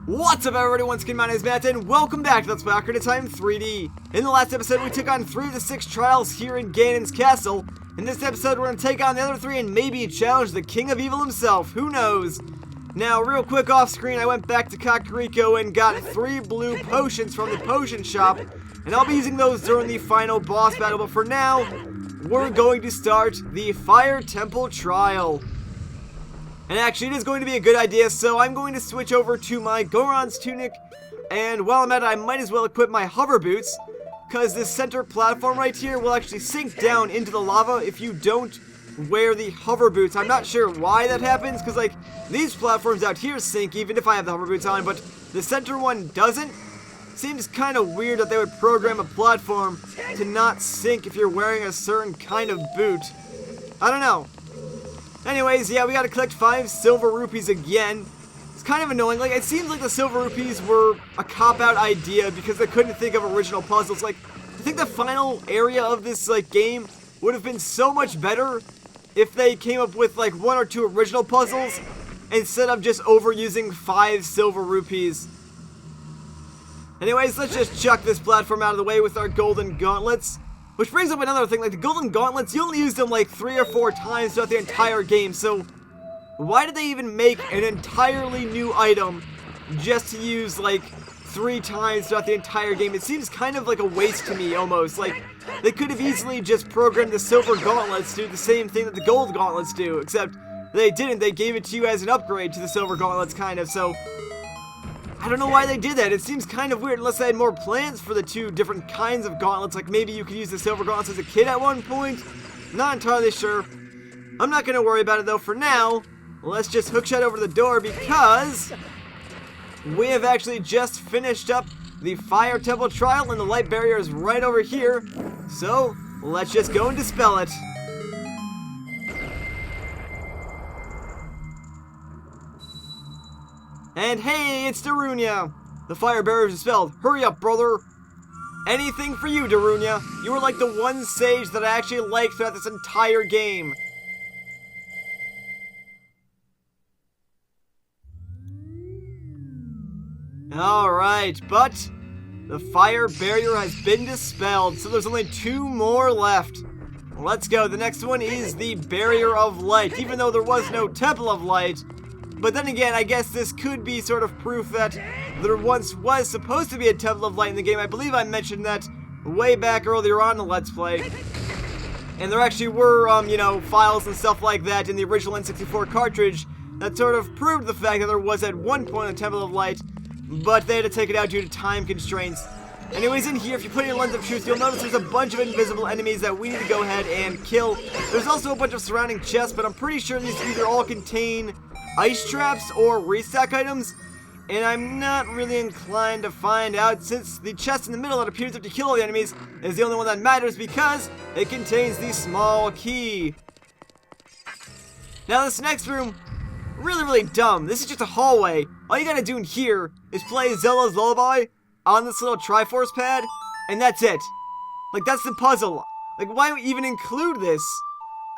What's up everybody, once again my name is Matt and welcome back to Let's Play Ocarina of Time 3D. In the last episode we took on 3 of the 6 trials here in Ganon's castle. In this episode we're going to take on the other 3 and maybe challenge the King of Evil himself, who knows. Now real quick off screen I went back to Kakariko and got 3 blue potions from the potion shop. And I'll be using those during the final boss battle, but for now we're going to start the Fire Temple trial. And actually, it is going to be a good idea, so I'm going to switch over to my Goron's tunic, and while I'm at it, I might as well equip my hover boots, because this center platform right here will actually sink down into the lava if you don't wear the hover boots. I'm not sure why that happens, because, like, these platforms out here sink even if I have the hover boots on, but the center one doesn't. Seems kind of weird that they would program a platform to not sink if you're wearing a certain kind of boot. I don't know. Anyways, yeah, we gotta collect 5 silver rupees again. It's kind of annoying. Like, it seems like the silver rupees were a cop-out idea because they couldn't think of original puzzles. Like, I think the final area of this, like, game would have been so much better if they came up with, like, 1 or 2 original puzzles instead of just overusing 5 silver rupees. Anyways, let's just chuck this platform out of the way with our golden gauntlets. Which brings up another thing, like the golden gauntlets, you only use them like 3 or 4 times throughout the entire game, so why did they even make an entirely new item just to use like 3 times throughout the entire game? It seems kind of like a waste to me, almost. Like, they could have easily just programmed the silver gauntlets to do the same thing that the gold gauntlets do, except they didn't. They gave it to you as an upgrade to the silver gauntlets, kind of, so I don't know why they did that. It seems kind of weird unless they had more plans for the 2 different kinds of gauntlets. Like maybe you could use the silver gauntlets as a kid at one point. Not entirely sure. I'm not going to worry about it though for now. Let's just hookshot over the door because we have actually just finished up the Fire Temple trial and the light barrier is right over here. So let's just go and dispel it. And hey, it's Darunia! The fire barrier is dispelled. Hurry up, brother! Anything for you, Darunia. You were like the one sage that I actually liked throughout this entire game. Alright, but the fire barrier has been dispelled, so there's only 2 more left. Let's go. The next one is the Barrier of Light, even though there was no Temple of Light. But then again, I guess this could be sort of proof that there once was supposed to be a Temple of Light in the game. I believe I mentioned that way back earlier on in the Let's Play. And there actually were, you know, files and stuff like that in the original N64 cartridge that sort of proved the fact that there was at one point a Temple of Light, but they had to take it out due to time constraints. Anyways, in here, if you put in your Lens of Truth, you'll notice there's a bunch of invisible enemies that we need to go ahead and kill. There's also a bunch of surrounding chests, but I'm pretty sure these either all contain ice traps or restack items, and I'm not really inclined to find out since the chest in the middle that appears to kill all the enemies is the only one that matters because it contains the small key. Now this next room, really dumb. This is just a hallway. All you gotta do in here is play Zelda's Lullaby on this little Triforce pad, and that's it. Like, that's the puzzle. Like, why even include this?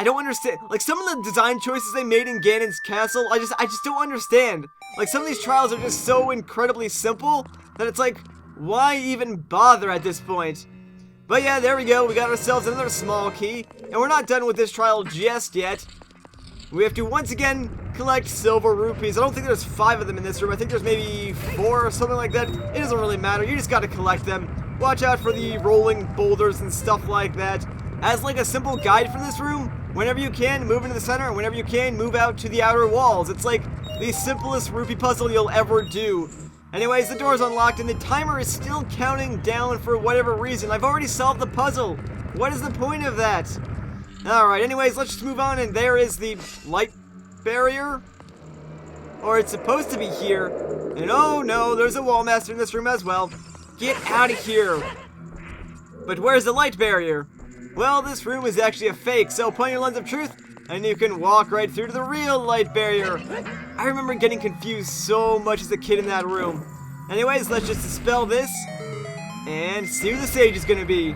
I don't understand. Like, some of the design choices they made in Ganon's castle, I just don't understand. Like, some of these trials are just so incredibly simple that it's like, why even bother at this point? But yeah, there we go. We got ourselves another small key, and we're not done with this trial just yet. We have to once again collect silver rupees. I don't think there's 5 of them in this room. I think there's maybe 4 or something like that. It doesn't really matter. You just gotta collect them. Watch out for the rolling boulders and stuff like that. As like a simple guide for this room, whenever you can, move into the center, and whenever you can, move out to the outer walls. It's like the simplest rupee puzzle you'll ever do. Anyways, the door's unlocked, and the timer is still counting down for whatever reason. I've already solved the puzzle. What is the point of that? Alright, anyways, let's just move on, and there is the light barrier. Or it's supposed to be here. And oh no, there's a wall master in this room as well. Get out of here. But where's the light barrier? Well, this room is actually a fake, so put on your Lens of Truth, and you can walk right through to the real light barrier. I remember getting confused so much as a kid in that room. Anyways, let's just dispel this, and see who the sage is gonna be.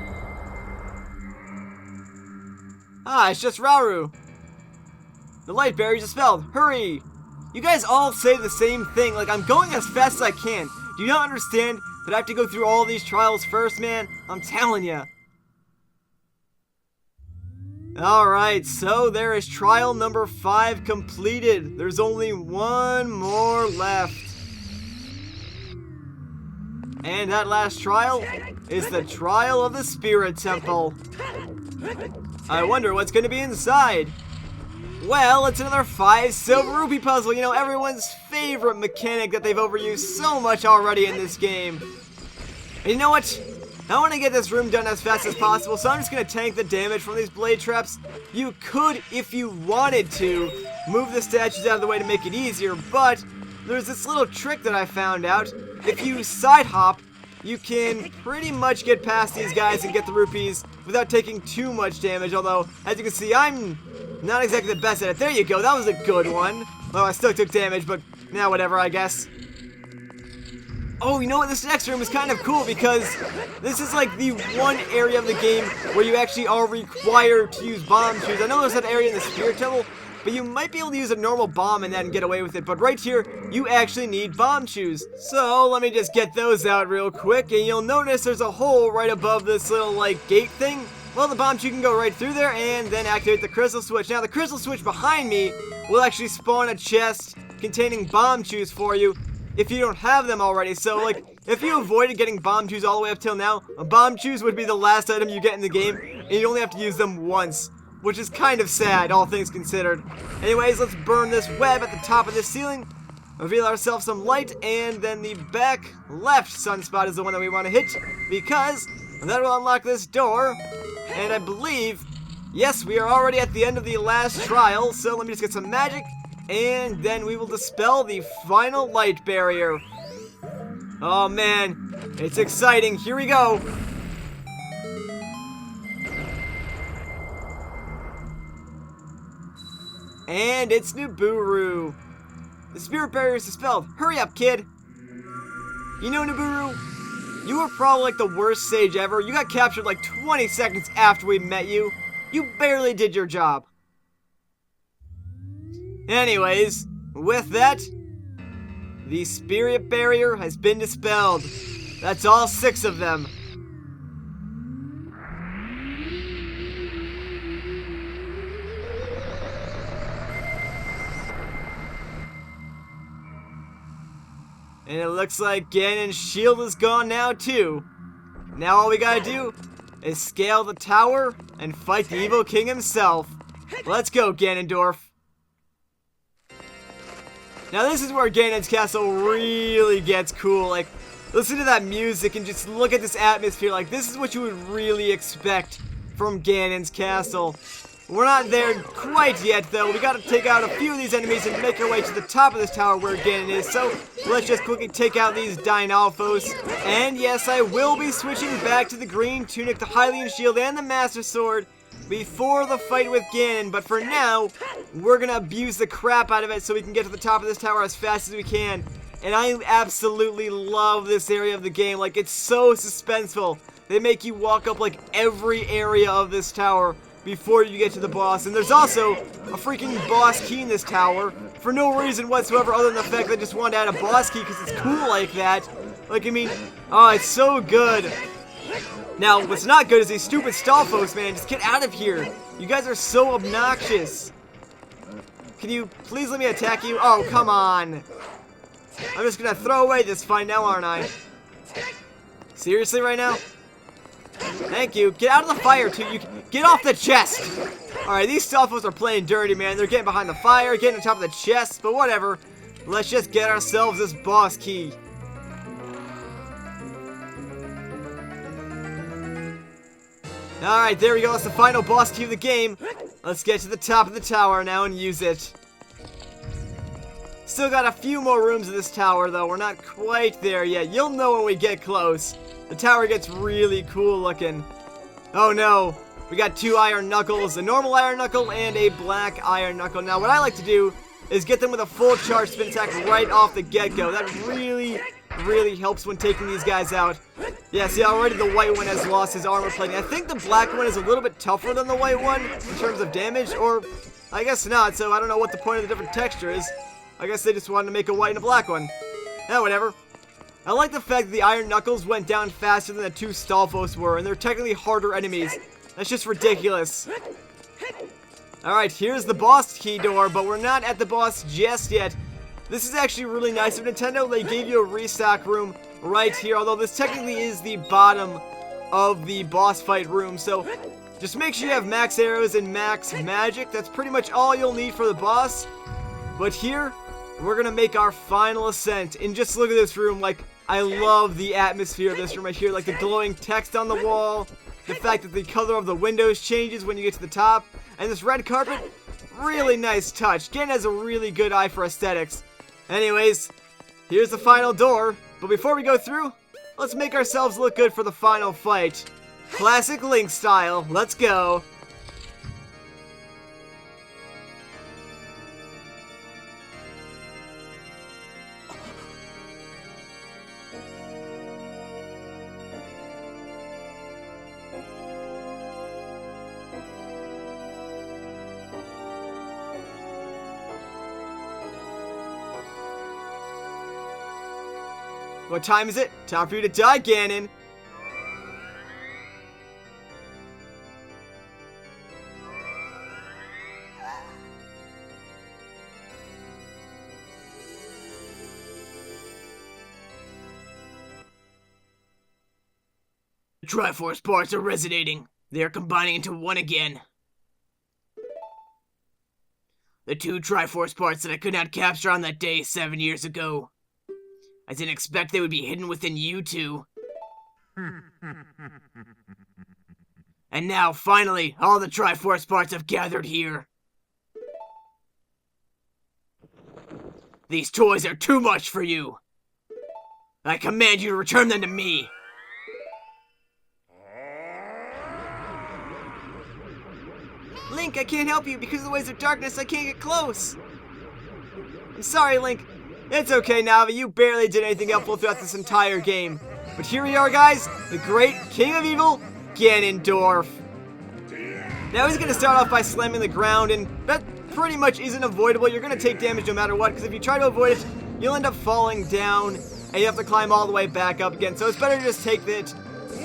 Ah, it's just Rauru. The light barrier is dispelled. Hurry! You guys all say the same thing, like I'm going as fast as I can. Do you not understand that I have to go through all these trials first, man? I'm telling ya. Alright, so there is trial number 5 completed. There's only one more left. And that last trial is the trial of the Spirit Temple. I wonder what's going to be inside. Well, it's another 5 silver rupee puzzle. You know, everyone's favorite mechanic that they've overused so much already in this game. And you know what? I want to get this room done as fast as possible, so I'm just going to tank the damage from these blade traps. You could, if you wanted to, move the statues out of the way to make it easier, but there's this little trick that I found out. If you side hop, you can pretty much get past these guys and get the rupees without taking too much damage, although, as you can see, I'm not exactly the best at it. There you go, that was a good one. Well, I still took damage, but now whatever, I guess. Oh, you know what? This next room is kind of cool because this is like the one area of the game where you actually are required to use bomb shoes. I know there's that area in the Spirit Temple, but you might be able to use a normal bomb and then get away with it. But right here, you actually need bomb shoes. So let me just get those out real quick, and you'll notice there's a hole right above this little like gate thing. Well, the bomb shoe can go right through there and then activate the crystal switch. Now, the crystal switch behind me will actually spawn a chest containing bomb shoes for you if you don't have them already. So, like, if you avoided getting bomb shoes all the way up till now, bomb shoes would be the last item you get in the game, and you only have to use them once, which is kind of sad, all things considered. Anyways, let's burn this web at the top of this ceiling, reveal ourselves some light, and then the back left sunspot is the one that we want to hit, because that will unlock this door, and I believe, yes, we are already at the end of the last trial, so let me just get some magic, and then we will dispel the final light barrier. Oh man, it's exciting. Here we go. And it's Nibiru. The spirit barrier is dispelled. Hurry up, kid. You know, Nibiru, you were probably like the worst sage ever. You got captured like 20 seconds after we met you. You barely did your job. Anyways, with that, the spirit barrier has been dispelled. That's all 6 of them. And it looks like Ganon's shield is gone now too. Now all we gotta do is scale the tower and fight the evil king himself. Let's go, Ganondorf. Now this is where Ganon's castle really gets cool. Like, listen to that music and just look at this atmosphere. Like, this is what you would really expect from Ganon's castle. We're not there quite yet, though. We gotta take out a few of these enemies and make our way to the top of this tower where Ganon is. So, let's just quickly take out these Dinalphos. And yes, I will be switching back to the green tunic, the Hylian shield, and the Master Sword before the fight with Ganon, but for now, we're gonna abuse the crap out of it so we can get to the top of this tower as fast as we can. And I absolutely love this area of the game. Like, it's so suspenseful. They make you walk up like every area of this tower before you get to the boss. And there's also a freaking boss key in this tower for no reason whatsoever other than the fact that I just wanted to add a boss key because it's cool like that. Like, I mean, oh, it's so good. Now, what's not good is these stupid Stalfos, man. Just get out of here. You guys are so obnoxious. Can you please let me attack you? Oh, come on. I'm just gonna throw away this fight now, aren't I? Seriously right now? Thank you. Get out of the fire, too. You get off the chest. Alright, these Stalfos are playing dirty, man. They're getting behind the fire, getting on top of the chest, but whatever. Let's just get ourselves this boss key. Alright, there we go. That's the final boss key of the game. Let's get to the top of the tower now and use it. Still got a few more rooms in this tower, though. We're not quite there yet. You'll know when we get close. The tower gets really cool looking. Oh no. We got 2 iron knuckles, a normal iron knuckle and a black iron knuckle. Now, what I like to do is get them with a full charge spin attack right off the get-go. That really helps when taking these guys out. Yeah, see, already the white one has lost his armor plating. I think the black one is a little bit tougher than the white one in terms of damage, or I guess not, so I don't know what the point of the different texture is. I guess they just wanted to make a white and a black one. Yeah, whatever. I like the fact that the Iron Knuckles went down faster than the two Stalfos were, and they're technically harder enemies. That's just ridiculous. Alright, here's the boss key door, but we're not at the boss just yet. This is actually really nice of Nintendo. They gave you a restock room right here, although this technically is the bottom of the boss fight room, so just make sure you have max arrows and max magic. That's pretty much all you'll need for the boss. But here, we're gonna make our final ascent, and just look at this room. Like, I love the atmosphere of this room right here, like the glowing text on the wall, the fact that the color of the windows changes when you get to the top, and this red carpet, really nice touch. Gen has a really good eye for aesthetics. Anyways, here's the final door, but before we go through, let's make ourselves look good for the final fight. Classic Link style, let's go. What time is it? Time for you to die, Ganon. The Triforce parts are resonating. They are combining into one again. The two Triforce parts that I could not capture on that day 7 years ago. I didn't expect they would be hidden within you two. And now, finally, all the Triforce parts have gathered here. These toys are too much for you. I command you to return them to me. Link, I can't help you because of the ways of darkness. I can't get close. I'm sorry, Link. It's okay, Navi, you barely did anything helpful throughout this entire game. But here we are, guys, the great King of Evil Ganondorf. Now he's gonna start off by slamming the ground, and that pretty much isn't avoidable. You're gonna take damage no matter what, because if you try to avoid it, you'll end up falling down, and you have to climb all the way back up again. So it's better to just take it.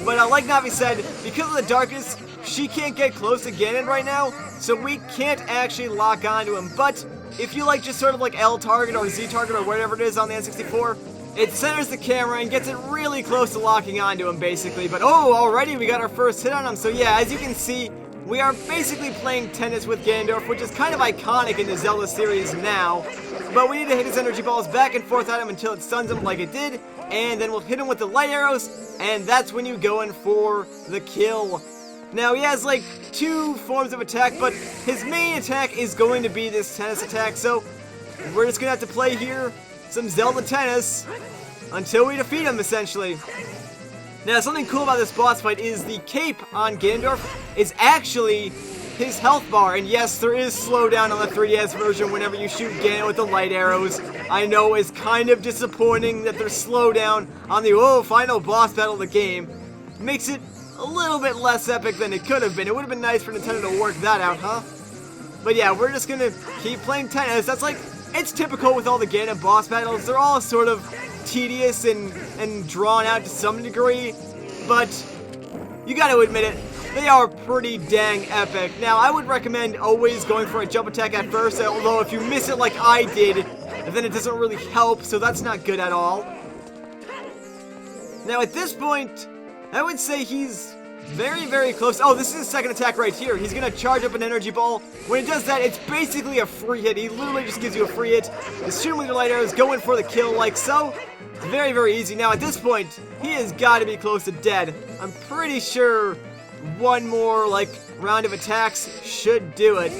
But like Navi said, because of the darkness, she can't get close to Ganon right now, so we can't actually lock onto him. But if you like just sort of like L target or Z target or whatever it is on the N64, it centers the camera and gets it really close to locking onto him basically. But oh, already we got our first hit on him. So yeah, as you can see, we are basically playing tennis with Ganondorf, which is kind of iconic in the Zelda series now. But we need to hit his energy balls back and forth at him until it stuns him like it did, and then we'll hit him with the light arrows, and that's when you go in for the kill. Now, he has, like, two forms of attack, but his main attack is going to be this tennis attack, so we're just going to have to play here some Zelda tennis until we defeat him, essentially. Now, something cool about this boss fight is the cape on Ganondorf is actually his health bar, and yes, there is slowdown on the 3DS version whenever you shoot Ganon with the light arrows. I know it's kind of disappointing that there's slowdown on the final boss battle of the game. Makes it a little bit less epic than it could have been. It would have been nice for Nintendo to work that out, huh? But yeah, we're just gonna keep playing tennis. That's like, it's typical with all the Ganon boss battles. They're all sort of tedious and drawn out to some degree, but you gotta admit it, they are pretty dang epic. Now, I would recommend always going for a jump attack at first, although if you miss it like I did, then it doesn't really help, so that's not good at all. Now, at this point, I would say he's very, very close. Oh, this is his second attack right here. He's going to charge up an energy ball. When he does that, it's basically a free hit. He literally just gives you a free hit. Just shoot him with your light arrows, go in for the kill like so. It's very, very easy. Now, at this point, he has got to be close to dead. I'm pretty sure one more, like, round of attacks should do it.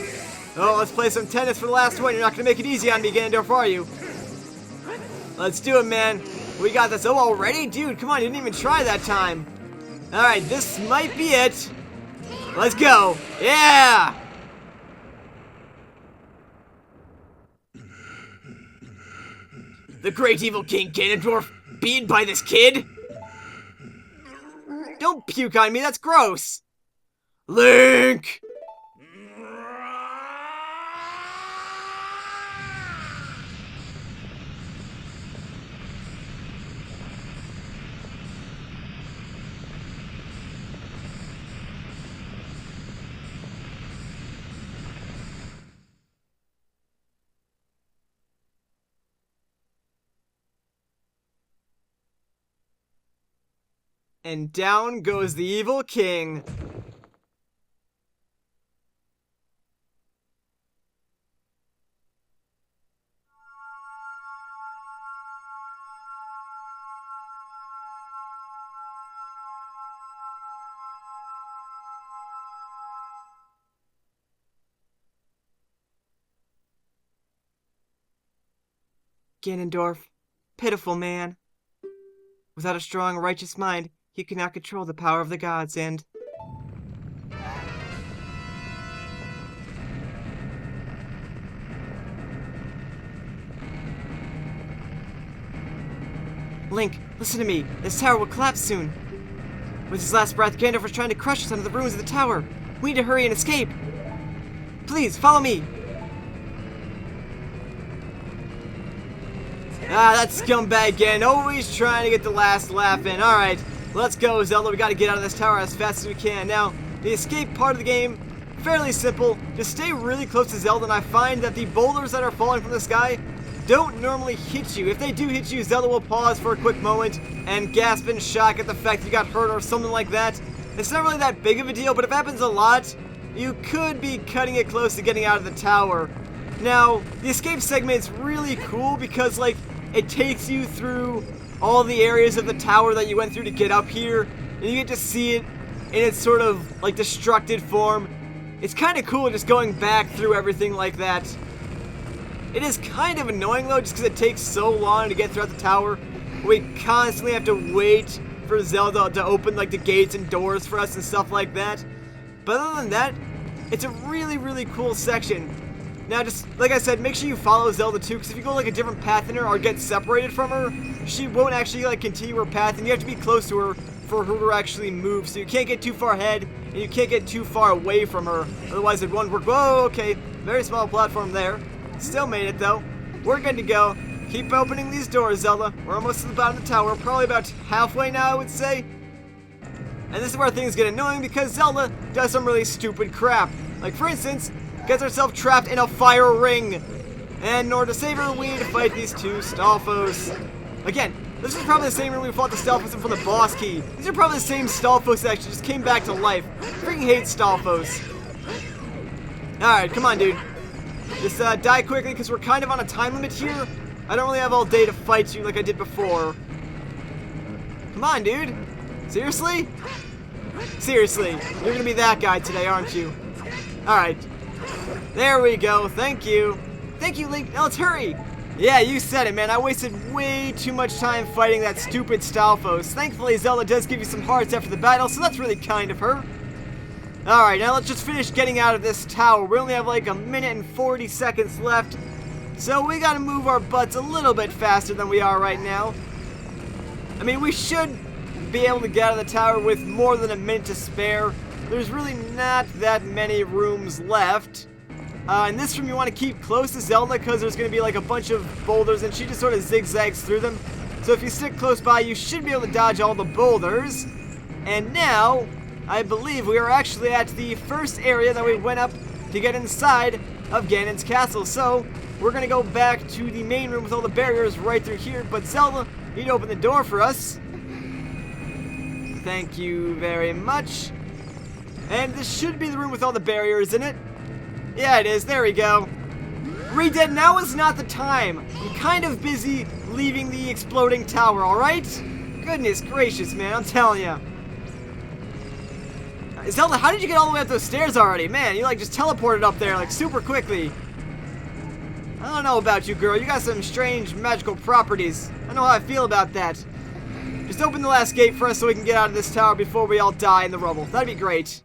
Oh, let's play some tennis for the last one. You're not going to make it easy on me, Ganondorf, are you? Let's do it, man. We got this. Oh, already? Dude, come on. You didn't even try that time. Alright, this might be it. Let's go. Yeah! The great evil King Ganondorf beaten by this kid? Don't puke on me, that's gross. Link! And down goes the evil king. Ganondorf, pitiful man. Without a strong, righteous mind, he could not control the power of the gods, and... Link, listen to me. This tower will collapse soon. With his last breath, Ganondorf was trying to crush us under the ruins of the tower. We need to hurry and escape. Please, follow me. Ah, that scumbag again, always trying to get the last laugh in. Alright, let's go, Zelda. We gotta get out of this tower as fast as we can. Now, the escape part of the game, fairly simple. Just stay really close to Zelda, and I find that the boulders that are falling from the sky don't normally hit you. If they do hit you, Zelda will pause for a quick moment and gasp in shock at the fact that you got hurt or something like that. It's not really that big of a deal, but if it happens a lot, you could be cutting it close to getting out of the tower. Now, the escape segment is really cool because, like, it takes you through all the areas of the tower that you went through to get up here, and you get to see it in its sort of, like, destructed form. It's kind of cool just going back through everything like that. It is kind of annoying, though, just because it takes so long to get throughout the tower. We constantly have to wait for Zelda to open, like, the gates and doors for us and stuff like that. But other than that, it's a really, really cool section. Now, just like I said, make sure you follow Zelda too, because if you go like a different path in her or get separated from her, she won't actually like continue her path, and you have to be close to her for her to actually move. So you can't get too far ahead, and you can't get too far away from her, otherwise it won't work. Whoa, okay, very small platform there. Still made it though. We're good to go. Keep opening these doors, Zelda. We're almost to the bottom of the tower, probably about halfway now, I would say. And this is where things get annoying because Zelda does some really stupid crap. Like, for instance, gets herself trapped in a fire ring. And in order to save her, we need to fight these two Stalfos. Again, this is probably the same room we fought the Stalfos in for the boss key. These are probably the same Stalfos that actually just came back to life. Freaking hate Stalfos. Alright, come on, dude. Just die quickly because we're kind of on a time limit here. I don't really have all day to fight you like I did before. Come on, dude. Seriously? Seriously, you're gonna be that guy today, aren't you? Alright. There we go, thank you. Thank you, Link. Now let's hurry. Yeah, you said it, man. I wasted way too much time fighting that stupid Stalfos. Thankfully, Zelda does give you some hearts after the battle, so that's really kind of her. Alright, now let's just finish getting out of this tower. We only have like a minute and 40 seconds left, so we gotta move our butts a little bit faster than we are right now. I mean, we should be able to get out of the tower with more than a minute to spare. There's really not that many rooms left. In this room, you want to keep close to Zelda because there's going to be like a bunch of boulders and she just sort of zigzags through them. So if you stick close by, you should be able to dodge all the boulders. And now, I believe we are actually at the first area that we went up to get inside of Ganon's castle. So we're going to go back to the main room with all the barriers right through here. But Zelda, you need to open the door for us. Thank you very much. And this should be the room with all the barriers in it. Yeah, it is. There we go. Redead, now is not the time. I'm kind of busy leaving the exploding tower, alright? Goodness gracious, man, I'm telling you. Zelda, how did you get all the way up those stairs already? Man, you like just teleported up there like super quickly. I don't know about you, girl. You got some strange magical properties. I don't know how I feel about that. Just open the last gate for us so we can get out of this tower before we all die in the rubble. That'd be great.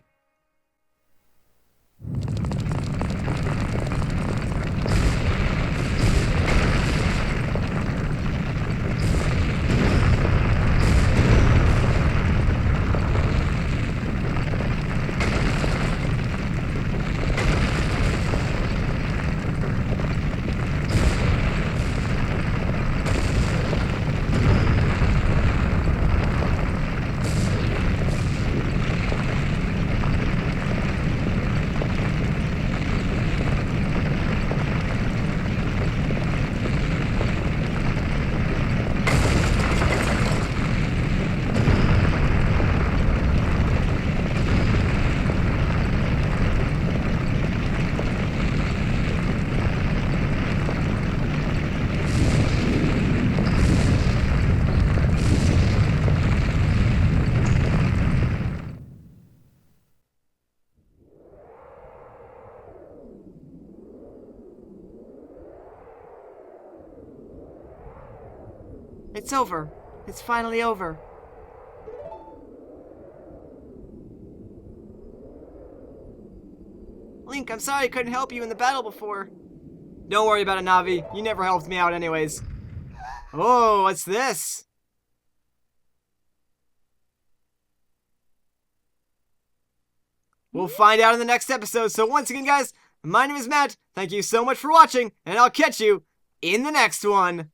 It's over. It's finally over. Link, I'm sorry I couldn't help you in the battle before. Don't worry about it, Navi. You never helped me out anyways. Oh, what's this? We'll find out in the next episode. So once again, guys, my name is Matt. Thank you so much for watching, and I'll catch you in the next one.